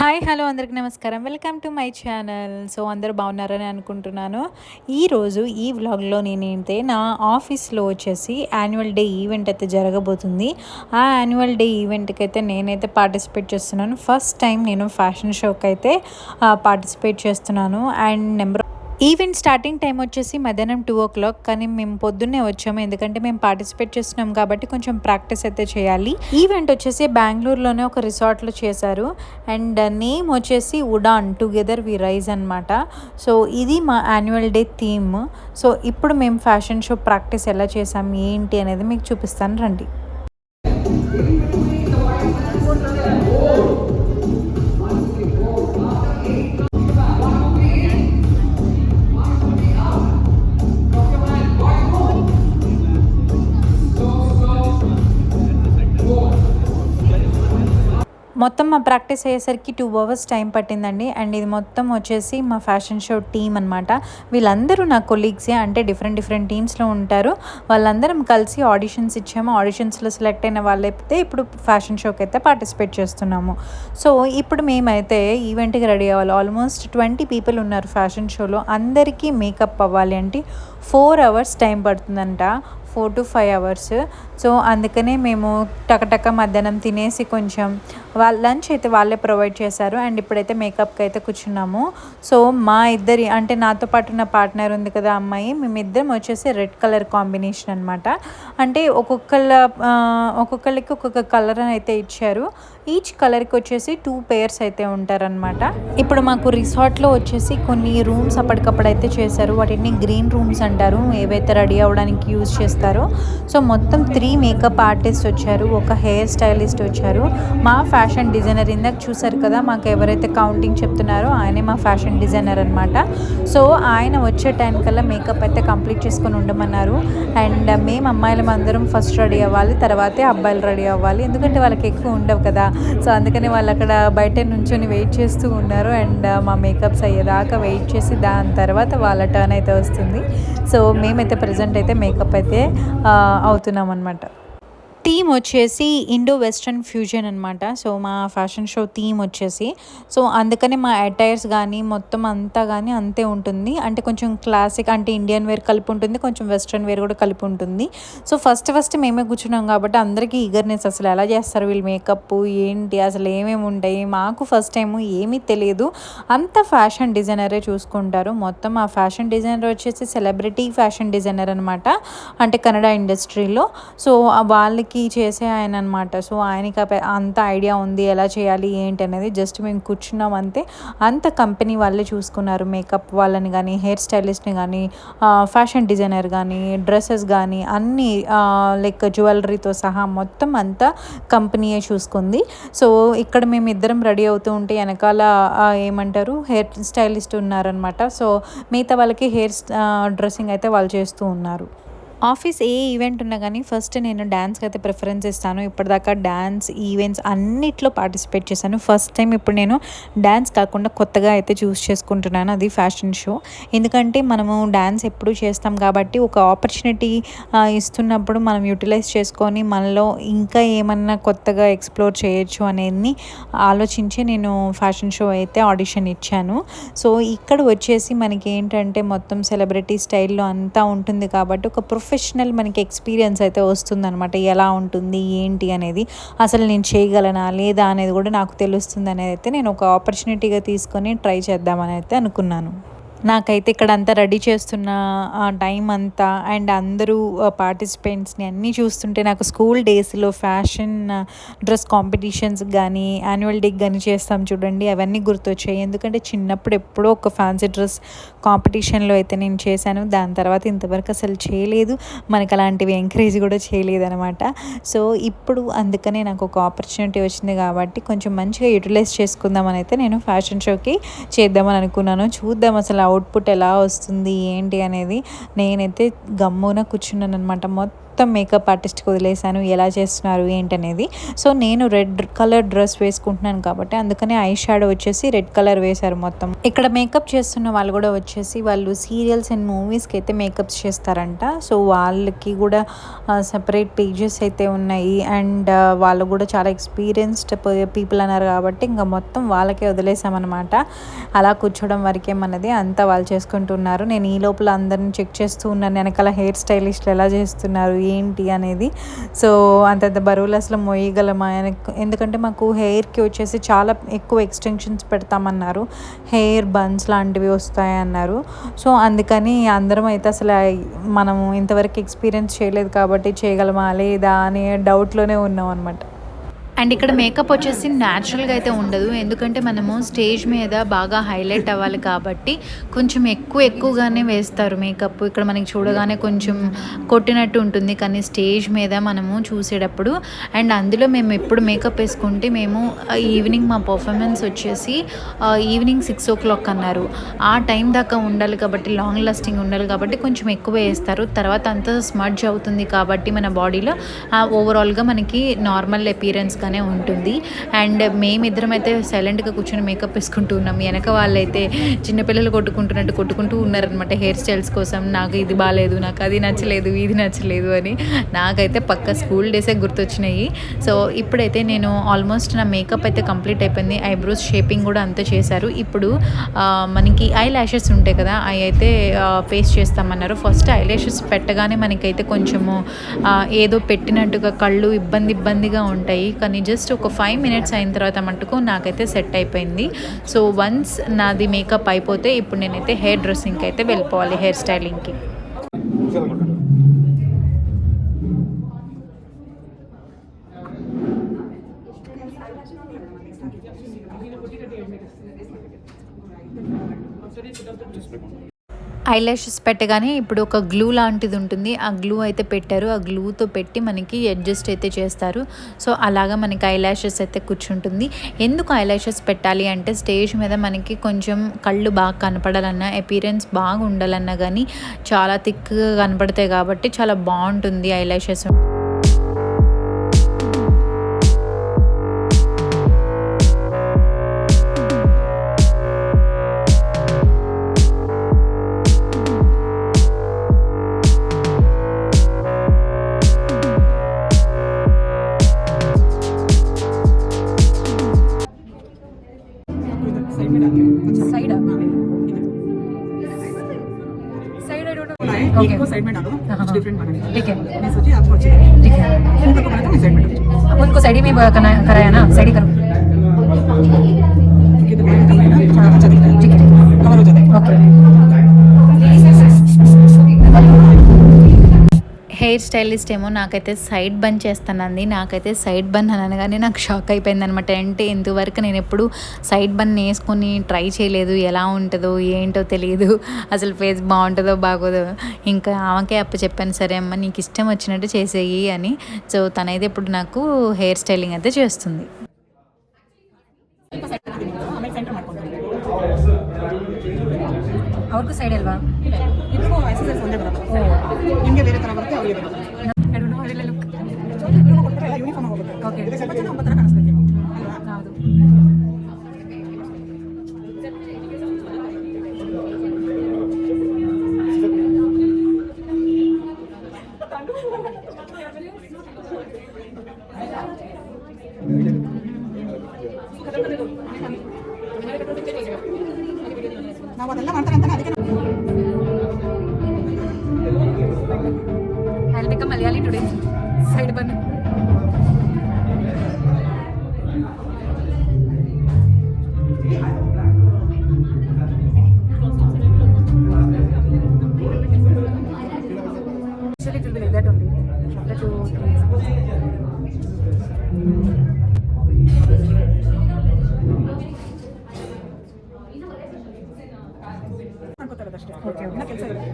Hi hello అందరికి నమస్కారం. Welcome to my channel. So అందరూ బాగున్నారని అనుకుంటున్నాను. ఈరోజు ఈ వ్లాగ్లో నేనైతే నా ఆఫీస్లో వచ్చేసి యాన్యువల్ డే ఈవెంట్ అయితే జరగబోతుంది. ఆ యాన్యువల్ డే ఈవెంట్కి అయితే నేనైతే పార్టిసిపేట్ చేస్తున్నాను. ఫస్ట్ టైం నేను ఫ్యాషన్ షోకి అయితే పార్టిసిపేట్ చేస్తున్నాను. అండ్ ఈవెంట్ స్టార్టింగ్ టైం వచ్చేసి మధ్యాహ్నం 2 o'clock, కానీ మేము పొద్దున్నే వచ్చాము. ఎందుకంటే మేము పార్టిసిపేట్ చేస్తున్నాం కాబట్టి కొంచెం ప్రాక్టీస్ అయితే చేయాలి. ఈవెంట్ వచ్చేసి బెంగళూరులోనే ఒక రిసార్ట్లో చేశారు. అండ్ నేమ్ వచ్చేసి ఉడాన్ టుగెదర్ వి రైజ్ అనమాట. సో ఇది మా యాన్యువల్ డే థీమ్. సో ఇప్పుడు మేము ఫ్యాషన్ షో ప్రాక్టీస్ ఎలా చేసాం ఏంటి అనేది మీకు చూపిస్తాను రండి. మొత్తం మా ప్రాక్టీస్ అయ్యేసరికి 2 hours టైం పట్టిందండి. అండ్ ఇది మొత్తం వచ్చేసి మా ఫ్యాషన్ షో టీమ్ అనమాట. వీళ్ళందరూ నా కొలీగ్సే, అంటే డిఫరెంట్ టీమ్స్లో ఉంటారు. వాళ్ళందరం కలిసి ఆడిషన్స్ ఇచ్చాము. ఆడిషన్స్లో సెలెక్ట్ అయిన వాళ్ళైతే ఇప్పుడు ఫ్యాషన్ షోకి అయితే పార్టిసిపేట్ చేస్తున్నాము. సో ఇప్పుడు మేమైతే ఈవెంట్కి రెడీ అవ్వాలి. ఆల్మోస్ట్ 20 people ఉన్నారు ఫ్యాషన్ షోలో. అందరికీ మేకప్ అవ్వాలి అంటే 4 hours టైం పడుతుందంట. 4 to 5 hours. సో అందుకనే మేము టకటక మధ్యాహ్నం తినేసి కొంచెం లంచ్ అయితే వాళ్ళే ప్రొవైడ్ చేశారు. అండ్ ఇప్పుడైతే మేకప్కి అయితే కూర్చున్నాము. సో మా ఇద్దరి, అంటే నాతో పాటు నా పార్ట్నర్ ఉంది కదా అమ్మాయి, మేమిద్దరం వచ్చేసి రెడ్ కలర్ కాంబినేషన్ అనమాట. అంటే ఒక్కొక్కరికి ఒక్కొక్క కలర్ అని అయితే ఇచ్చారు. ఈచ్ కలర్కి వచ్చేసి 2 pairs అయితే ఉంటారనమాట. ఇప్పుడు మాకు రిసార్ట్లో వచ్చేసి కొన్ని రూమ్స్ అప్పటికప్పుడు అయితే చేశారు. వాటిని గ్రీన్ రూమ్స్ అంటారు, ఏవైతే రెడీ అవ్వడానికి యూజ్ చేస్తారో. సో మొత్తం 3 మేకప్ ఆర్టిస్ట్ వచ్చారు, ఒక హెయిర్ స్టైలిస్ట్ వచ్చారు, మా ఫ్యాషన్ డిజైనర్. ఇందాక చూసారు కదా, మాకు ఎవరైతే కౌంటింగ్ చెప్తున్నారో ఆయనే మా ఫ్యాషన్ డిజైనర్ అనమాట. సో ఆయన వచ్చే టైం కల్లా మేకప్ అయితే కంప్లీట్ చేసుకొని ఉండమన్నారు. అండ్ మేము అమ్మాయిలం అందరం ఫస్ట్ రెడీ అవ్వాలి, తర్వాతే అబ్బాయిలు రెడీ అవ్వాలి. ఎందుకంటే వాళ్ళకి ఎక్కువ ఉండవు కదా. సో అందుకని వాళ్ళు అక్కడ బయట నుంచొని వెయిట్ చేస్తూ ఉన్నారు. అండ్ మా మేకప్స్ అయ్యేదాకా వెయిట్ చేసి దాని తర్వాత వాళ్ళ టర్న్ అయితే వస్తుంది. సో మేమైతే ప్రజెంట్ అయితే మేకప్ అయితే అవుతున్నాం అనమాట. థీమ్ వచ్చేసి ఇండో వెస్ట్రన్ ఫ్యూజన్ అనమాట. సో మా ఫ్యాషన్ షో థీమ్ వచ్చేసి, సో అందుకని మా అటైర్స్ కానీ మొత్తం అంతా కానీ అంతే ఉంటుంది. అంటే కొంచెం క్లాసిక్, అంటే ఇండియన్ వేర్ కలిపి ఉంటుంది, కొంచెం వెస్ట్రన్ వేర్ కూడా కలిపి ఉంటుంది. సో ఫస్ట్ మేమే కూర్చున్నాం కాబట్టి అందరికీ ఈగర్నెస్, అసలు ఎలా చేస్తారు వీళ్ళు మేకప్ ఏంటి, అసలు ఏమేమి ఉంటాయి. మాకు ఫస్ట్ టైము ఏమీ తెలియదు. అంత ఫ్యాషన్ డిజైనరే చూసుకుంటారు మొత్తం. ఆ ఫ్యాషన్ డిజైనర్ వచ్చేసి సెలబ్రిటీ ఫ్యాషన్ డిజైనర్ అనమాట, అంటే కన్నడ ఇండస్ట్రీలో. సో వాళ్ళకి చేసే ఆయన అనమాట. సో ఆయనకి అంత ఐడియా ఉంది ఎలా చేయాలి ఏంటి అనేది. జస్ట్ మేము కూర్చున్నాం అంతే. అంత కంపెనీ వాళ్ళే చూసుకున్నారు, మేకప్ వాళ్ళని కానీ, హెయిర్ స్టైలిస్ట్ని కానీ, ఫ్యాషన్ డిజైనర్ కానీ, డ్రెస్సెస్ కానీ, అన్నీ లైక్ జ్యువెలరీతో సహా మొత్తం అంతా కంపెనీయే చూసుకుంది. సో ఇక్కడ మేము ఇద్దరం రెడీ అవుతూ ఉంటే వెనకాల ఏమంటారు హెయిర్ స్టైలిస్ట్ ఉన్నారనమాట. సో మిగతా వాళ్ళకి డ్రెస్సింగ్ అయితే వాళ్ళు చేస్తూ ఉన్నారు. ఆఫీస్ ఏ ఈవెంట్ ఉన్నా కానీ ఫస్ట్ నేను డ్యాన్స్కి అయితే ప్రిఫరెన్స్ ఇస్తాను. ఇప్పటిదాకా డ్యాన్స్ ఈవెంట్స్ అన్నిట్లో పార్టిసిపేట్ చేశాను. ఫస్ట్ టైం ఇప్పుడు నేను డ్యాన్స్ కాకుండా కొత్తగా అయితే చూస్ చేసుకుంటున్నాను, అది ఫ్యాషన్ షో. ఎందుకంటే మనము డ్యాన్స్ ఎప్పుడు చేస్తాం కాబట్టి ఒక ఆపర్చునిటీ ఇస్తున్నప్పుడు మనం యూటిలైజ్ చేసుకొని మనలో ఇంకా ఏమన్నా కొత్తగా ఎక్స్ప్లోర్ చేయొచ్చు అనేది ఆలోచించి నేను ఫ్యాషన్ షో అయితే ఆడిషన్ ఇచ్చాను. సో ఇక్కడ వచ్చేసి మనకి ఏంటంటే మొత్తం సెలబ్రిటీ స్టైల్లో అంతా ఉంటుంది కాబట్టి ఒక ప్రొఫెషనల్ మనకి ఎక్స్పీరియన్స్ అయితే వస్తుందన్నమాట. ఎలా ఉంటుంది ఏంటి అనేది, అసలు నేను చేయగలనా లేదా అనేది కూడా నాకు తెలుస్తుంది అనేది అయితే నేను ఒక ఆపర్చునిటీగా తీసుకొని ట్రై చేద్దామని అయితే అనుకున్నాను. నాకైతే ఇక్కడ అంతా రెడీ చేస్తున్న టైం అంతా అండ్ అందరూ పార్టిసిపెంట్స్ని అన్నీ చూస్తుంటే నాకు స్కూల్ డేస్లో ఫ్యాషన్ డ్రెస్ కాంపిటీషన్స్ కానీ యాన్యువల్ డేకి కానీ చేస్తాం చూడండి, అవన్నీ గుర్తొచ్చాయి. ఎందుకంటే చిన్నప్పుడు ఎప్పుడో ఒక ఫ్యాన్సీ డ్రెస్ కాంపిటీషన్లో అయితే నేను చేశాను. దాని తర్వాత ఇంతవరకు అసలు చేయలేదు, మనకు అలాంటివి ఎంకరేజ్ కూడా చేయలేదు అనమాట. సో ఇప్పుడు అందుకనే నాకు ఒక ఆపర్చునిటీ వచ్చింది కాబట్టి కొంచెం మంచిగా యూటిలైజ్ చేసుకుందామని అయితే నేను ఫ్యాషన్ షోకి చేద్దామని అనుకున్నాను. చూద్దాం అసలు అవుట్పుట్ ఎలా వస్తుంది ఏంటి అనేది. నేనైతే గమ్మున కూర్చున్నాను అనమాట. మొత్తం మేకప్ ఆర్టిస్ట్కి వదిలేసాను ఎలా చేస్తున్నారు ఏంటనేది. సో నేను రెడ్ కలర్ డ్రెస్ వేసుకుంటున్నాను కాబట్టి అందుకని ఐ షాడో వచ్చేసి రెడ్ కలర్ వేశారు మొత్తం. ఇక్కడ మేకప్ చేస్తున్న వాళ్ళు కూడా వచ్చేసి వాళ్ళు సీరియల్స్ అండ్ మూవీస్కి అయితే మేకప్స్ చేస్తారంట. సో వాళ్ళకి కూడా సెపరేట్ పేజెస్ అయితే ఉన్నాయి. అండ్ వాళ్ళు కూడా చాలా ఎక్స్పీరియన్స్డ్ పీపుల్ అన్నారు కాబట్టి ఇంకా మొత్తం వాళ్ళకే వదిలేసామన్నమాట. అలా కూర్చోవడం వరకే మనది, అంతా వాళ్ళు చేసుకుంటున్నారు. నేను ఈ లోపల అందరిని చెక్ చేస్తూ ఉన్నాను వెనకాల హెయిర్ స్టైలిస్ట్లు ఎలా చేస్తున్నారు ఏంటి అనేది. సో అంతంత బరువులు అసలు మొయ్యగలమా, ఎందుకంటే మాకు హెయిర్కి వచ్చేసి చాలా ఎక్కువ ఎక్స్టెన్షన్స్ పెడతామన్నారు, హెయిర్ బన్స్ లాంటివి వస్తాయన్నారు. సో అందుకని అందరం అయితే అసలు మనము ఇంతవరకు ఎక్స్పీరియన్స్ చేయలేదు కాబట్టి చేయగలమా లేదా అనే డౌట్లోనే ఉన్నాం అనమాట. అండ్ ఇక్కడ మేకప్ వచ్చేసి న్యాచురల్గా అయితే ఉండదు, ఎందుకంటే మనము స్టేజ్ మీద బాగా హైలైట్ అవ్వాలి కాబట్టి కొంచెం ఎక్కువగానే వేస్తారు మేకప్. ఇక్కడ మనకి చూడగానే కొంచెం కొట్టినట్టు ఉంటుంది కానీ స్టేజ్ మీద మనము చూసేటప్పుడు. అండ్ అందులో మేము ఎప్పుడు మేకప్ వేసుకుంటే మేము ఈవినింగ్ మా పర్ఫార్మెన్స్ వచ్చేసి ఈవినింగ్ 6 o'clock అన్నారు. ఆ టైం దాకా ఉండాలి కాబట్టి, లాంగ్ లాస్టింగ్ ఉండాలి కాబట్టి కొంచెం ఎక్కువ వేస్తారు. తర్వాత అంతా స్మడ్జ్ అవుతుంది కాబట్టి మన బాడీలో ఓవరాల్గా మనకి నార్మల్ అపీరెన్స్ ఉంటుంది. అండ్ మేమిద్దరం అయితే సైలెంట్గా కూర్చొని మేకప్ వేసుకుంటూ ఉన్నాం. వెనక వాళ్ళైతే చిన్నపిల్లలు కొట్టుకుంటూ ఉన్నారనమాట హెయిర్ స్టైల్స్ కోసం. నాకు ఇది బాగాలేదు, నాకు అది నచ్చలేదు, ఇది నచ్చలేదు అని. నాకైతే పక్క స్కూల్ డేసే గుర్తొచ్చినాయి. సో ఇప్పుడైతే నేను ఆల్మోస్ట్ నా మేకప్ అయితే కంప్లీట్ అయిపోయింది. ఐబ్రోస్ షేపింగ్ కూడా అంతా చేశారు. ఇప్పుడు మనకి ఐ ల్యాషెస్ ఉంటాయి కదా, అవి అయితే పేస్ట్ చేస్తామన్నారు. ఫస్ట్ ఐ ల్యాషెస్ పెట్టగానే మనకైతే కొంచెము ఏదో పెట్టినట్టుగా కళ్ళు ఇబ్బందిగా ఉంటాయి. కానీ జస్ట్ ఒక 5 minutes అయిన తర్వాత మటుకు నాకైతే సెట్ అయిపోయింది. సో వన్స్ నాది మేకప్ అయిపోతే ఇప్పుడు నేనైతే హెయిర్ డ్రెస్సింగ్కి అయితే వెళ్ళిపోవాలి, హెయిర్ స్టైలింగ్కి. ఐలాషెస్ పెట్టగానే ఇప్పుడు ఒక గ్లూ లాంటిది ఉంటుంది, ఆ గ్లూ అయితే పెట్టారు. ఆ గ్లూతో పెట్టి మనకి అడ్జస్ట్ అయితే చేస్తారు. సో అలాగా మనకి ఐలాషెస్ అయితే కూర్చుంటుంది. ఎందుకు ఐలాషెస్ పెట్టాలి అంటే స్టేజ్ మీద మనకి కొంచెం కళ్ళు బాగా కనపడాలన్నా, అపీరెన్స్ బాగా ఉండాలన్నా కానీ చాలా థిక్గా కనపడతాయి కాబట్టి చాలా బాగుంటుంది ఐలాషెస్. साइड में डालो, कुछ डिफरेंट बनाने। ठीक है, मैं सोची आपको अच्छी लगे। ठीक है, फोटो को बनाया तो मैं साइड में डालूँ। अब उनको साइड में कराया ना, साइड ही करो। क्योंकि तो ब्राइट करना है ना, थोड़ा अच्छा दिखता है। ठीक है, कवर हो जाता है। ओके। హెయిర్ స్టైలిస్ట్ ఏమో నాకైతే సైడ్ బన్ చేస్తానంది. నాకైతే సైడ్ బన్ అని అనగానే నాకు షాక్ అయిపోయింది అనమాట. అంటే ఇంతవరకు నేను ఎప్పుడు సైడ్ బన్ వేసుకొని ట్రై చేయలేదు, ఎలా ఉంటుందో ఏంటో తెలియదు, అసలు ఫేస్ బాగుంటుందో బాగోదో. ఇంకా ఆమెకే చెప్పాను, సరే అమ్మ నీకు ఇష్టం వచ్చినట్టు చేసేయి అని. సో తనైతే ఇప్పుడు నాకు హెయిర్ స్టైలింగ్ అయితే చేస్తుంది. ಅವ್ರಿಗೂ ಸೈಡ್ ಅಲ್ವಾ? ಇಬ್ಬರಿಗೂ ಎಕ್ಸರ್ಸೈಸ್ ಒಂದೇ ಬರುತ್ತೆ. ನಿಮಗೆ ಬೇರೆ ಥರ ಬರುತ್ತೆ, ಅವರಿಗೆ ಬೇರೆ ಥರ. ಐ ಡೋಂಟ್ ನೋ ಅದೆಲ್ಲ ಲುಕ್. ಇಬ್ಬರಿಗೂ ಕೊಟ್ಟರೆ ಎಲ್ಲ ಯೂನಿಫಾರ್ಮ್ ಹೋಗುತ್ತೆ. ಓಕೆ. ಇದಕ್ಕೆ ಸ್ವಲ್ಪ ಜನ ಒಬ್ಬ ಥರ ಕಾಣಿಸ್ಬೇಕು ಅಲ್ವಾ? ಹೌದು. ನಾವು ಅದೆಲ್ಲ ಮಾಡ್ತಾರೆ ಅಂತಾನೆ ಅದಕ್ಕೆ I'll become Malayali today. Side bun. Actually, it will be like that only. After 2 3 ಮಾಡ್ಕೊತಾರೆ ಅಷ್ಟೇ. ಓಕೆ. ಇನ್ನ ಕೆಲಸ ಇರುತ್ತೆ.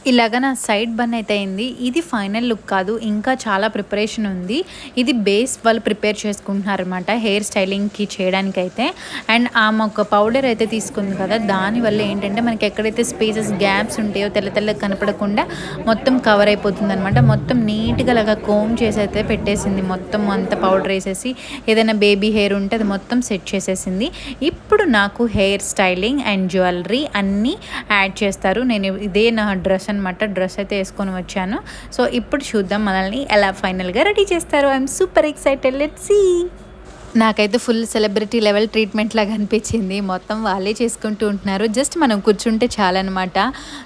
ఇలాగ నా సైడ్ బన్ అయితే అయింది. ఇది ఫైనల్ లుక్ కాదు, ఇంకా చాలా ప్రిపరేషన్ ఉంది. ఇది బేస్ వాళ్ళు ప్రిపేర్ చేసుకుంటున్నారు అనమాట హెయిర్ స్టైలింగ్కి చేయడానికైతే. అండ్ ఆమె ఒక పౌడర్ అయితే తీసుకుంది కదా, దానివల్ల ఏంటంటే మనకి ఎక్కడైతే స్పేసెస్ గ్యాప్స్ ఉంటాయో తెల్లగా కనపడకుండా మొత్తం కవర్ అయిపోతుంది అనమాట. మొత్తం నీట్గా అలాగా కోమ్ చేసి అయితే పెట్టేసింది. మొత్తం అంత పౌడర్ వేసేసి ఏదైనా బేబీ హెయిర్ ఉంటే అది మొత్తం సెట్ చేసేసింది. ఇప్పుడు నాకు హెయిర్ స్టైలింగ్ అండ్ జ్యువెలరీ అన్నీ యాడ్ చేస్తారు. నేను ఇదే నా డ్రెస్ అనమాట, డ్రెస్ అయితే వేసుకొని వచ్చాను. సో ఇప్పుడు చూద్దాం మనల్ని ఎలా ఫైనల్గా రెడీ చేస్తారు. I'm super excited, let's see. నాకైతే ఫుల్ సెలబ్రిటీ లెవెల్ ట్రీట్మెంట్ లాగా అనిపించింది. మొత్తం వాళ్ళే చేసుకుంటూ ఉంటున్నారు, జస్ట్ మనం కూర్చుంటే చాలన్నమాట.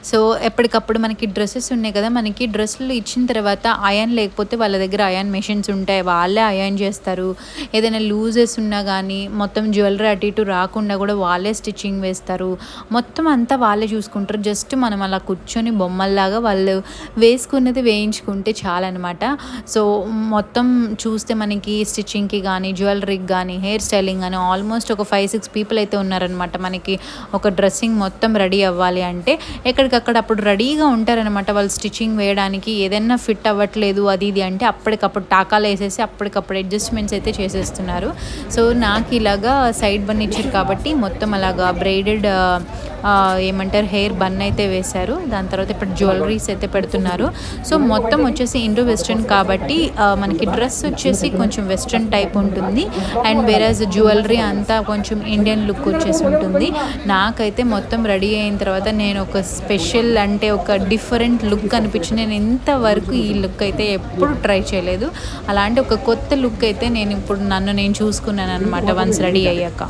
సో ఎప్పటికప్పుడు మనకి డ్రెస్సెస్ ఉన్నాయి కదా, మనకి డ్రెస్సులు ఇచ్చిన తర్వాత అయాన్ లేకపోతే వాళ్ళ దగ్గర అయాన్ మెషిన్స్ ఉంటాయి, వాళ్ళే అయాన్ చేస్తారు. ఏదైనా లూజెస్ ఉన్నా కానీ మొత్తం జ్యువెలరీ అటు ఇటు రాకుండా కూడా వాళ్ళే స్టిచ్చింగ్ వేస్తారు. మొత్తం అంతా వాళ్ళే చూసుకుంటారు. జస్ట్ మనం అలా కూర్చొని బొమ్మల్లాగా వాళ్ళు వేసుకున్నది వేయించుకుంటే చాలన్నమాట. సో మొత్తం చూస్తే మనకి స్టిచ్చింగ్కి కానీ జ్యువెలరీ కానీ హెయిర్ స్టైలింగ్ కానీ ఆల్మోస్ట్ ఒక 5-6 పీపుల్ అయితే ఉన్నారనమాట. మనకి ఒక డ్రెస్సింగ్ మొత్తం రెడీ అవ్వాలి అంటే ఎక్కడికక్కడ అప్పుడు రెడీగా ఉంటారనమాట. వాళ్ళు స్టిచ్చింగ్ వేయడానికి ఏదైనా ఫిట్ అవ్వట్లేదు అది ఇది అంటే అప్పటికప్పుడు టాకాలు వేసేసి అప్పటికప్పుడు అడ్జస్ట్మెంట్స్ అయితే చేసేస్తున్నారు. సో నాకు ఇలాగా సైడ్ బన్ ఇచ్చారు కాబట్టి మొత్తం అలాగా బ్రైడెడ్ ఏమంటారు హెయిర్ బన్ అయితే వేశారు. దాని తర్వాత ఇప్పుడు జ్యువెలరీస్ అయితే పెడుతున్నారు. సో మొత్తం వచ్చేసి ఇండో వెస్ట్రన్ కాబట్టి మనకి డ్రెస్ వచ్చేసి కొంచెం వెస్ట్రన్ టైప్ ఉంటుంది. అండ్ వేరేజ్ జ్యువెలరీ అంతా కొంచెం ఇండియన్ లుక్ వచ్చేసి ఉంటుంది. నాకైతే మొత్తం రెడీ అయిన తర్వాత నేను ఒక స్పెషల్ అంటే ఒక డిఫరెంట్ లుక్ అనిపించింది. నేను ఇంతవరకు ఈ లుక్ అయితే ఎప్పుడు ట్రై చేయలేదు. అలాంటి ఒక కొత్త లుక్ అయితే నేను ఇప్పుడు నన్ను నేను చూసుకున్నాను అనమాట వన్స్ రెడీ అయ్యాక.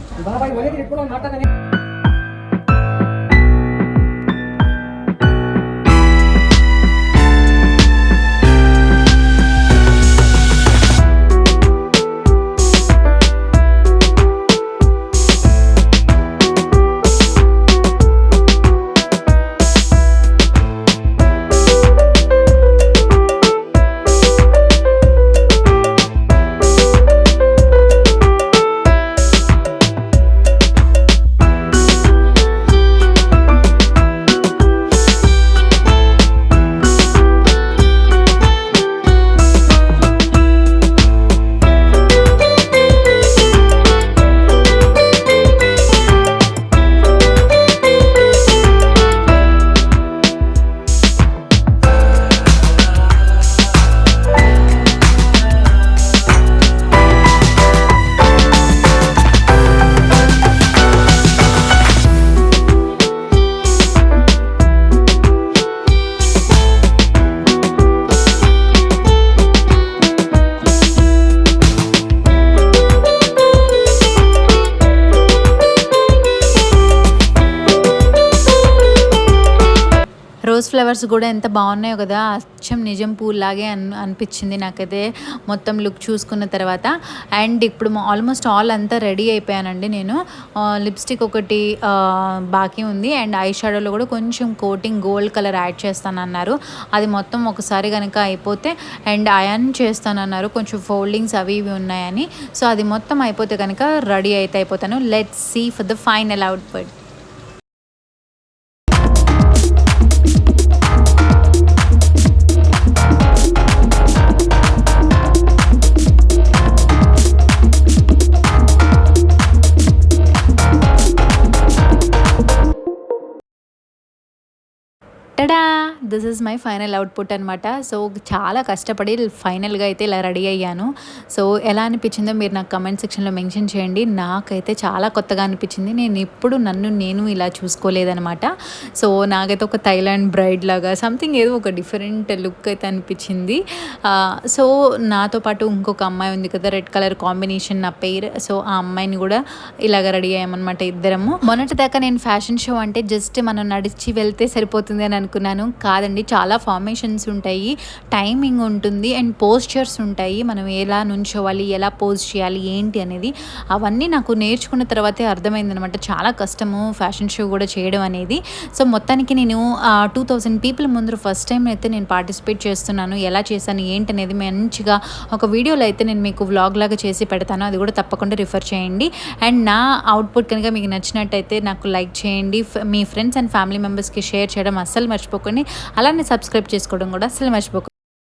రోజ్ ఫ్లవర్స్ కూడా ఎంత బాగున్నాయో కదా, అచ్చం నిజం పూలాగే అనిపించింది నాకైతే మొత్తం లుక్ చూసుకున్న తర్వాత. అండ్ ఇప్పుడు ఆల్మోస్ట్ ఆల్ అంతా రెడీ అయిపోయానండి. నేను లిప్స్టిక్ ఒకటి బాకీ ఉంది అండ్ ఐ షాడోలో కూడా కొంచెం కోటింగ్ గోల్డ్ కలర్ యాడ్ చేస్తానన్నారు. అది మొత్తం ఒకసారి కనుక అయిపోతే అండ్ అయాన్ చేస్తానన్నారు, కొంచెం ఫోల్డింగ్స్ అవి ఇవి ఉన్నాయని. సో అది మొత్తం అయిపోతే కనుక రెడీ అయితే అయిపోతాను. Let's see for the final output. Tada, this is my final output అనమాట. సో చాలా కష్టపడి ఫైనల్గా అయితే ఇలా రెడీ అయ్యాను. సో ఎలా అనిపించిందో మీరు నాకు కమెంట్ సెక్షన్లో మెన్షన్ చేయండి. నాకైతే చాలా కొత్తగా అనిపించింది. నేను ఎప్పుడు నేను ఇలా చూసుకోలేదనమాట. సో నాకైతే ఒక థైలాండ్ బ్రైడ్ లాగా సంథింగ్ ఏదో ఒక డిఫరెంట్ లుక్ అయితే అనిపించింది. సో నాతో పాటు ఇంకొక అమ్మాయి ఉంది కదా, రెడ్ కలర్ కాంబినేషన్ నా పేరు. సో ఆ అమ్మాయిని కూడా ఇలాగ రెడీ అయ్యామన్నమాట ఇద్దరము. మొన్నటిదాకా నేను ఫ్యాషన్ షో అంటే జస్ట్ మనం నడిచి వెళ్తే సరిపోతుంది అని అనుకున్నాను. కాదండి, చాలా ఫార్మేషన్స్ ఉంటాయి, టైమింగ్ ఉంటుంది అండ్ పోస్చర్స్ ఉంటాయి. మనం ఎలా నుంచోవాలి, ఎలా పోజ్ చేయాలి ఏంటి అనేది అవన్నీ నాకు నేర్చుకున్న తర్వాతే అర్థమైంది అనమాట. చాలా కష్టము ఫ్యాషన్ షో కూడా చేయడం అనేది. సో మొత్తానికి నేను 2000 పీపుల్ ముందు ఫస్ట్ టైం అయితే నేను పార్టిసిపేట్ చేస్తున్నాను. ఎలా చేశాను ఏంటి అనేది మంచిగా ఒక వీడియోలో అయితే నేను మీకు వ్లాగ్ లాగా చేసి పెడతాను, అది కూడా తప్పకుండా రిఫర్ చేయండి. అండ్ నా అవుట్పుట్ కనుక మీకు నచ్చినట్టయితే నాకు లైక్ చేయండి, మీ ఫ్రెండ్స్ అండ్ ఫ్యామిలీ మెంబర్స్కి షేర్ చేయడం అస్సలు మర్చిపోకండి. అలానే సబ్స్క్రైబ్ చేసుకోవడం కూడా అసలు మర్చిపోకండి.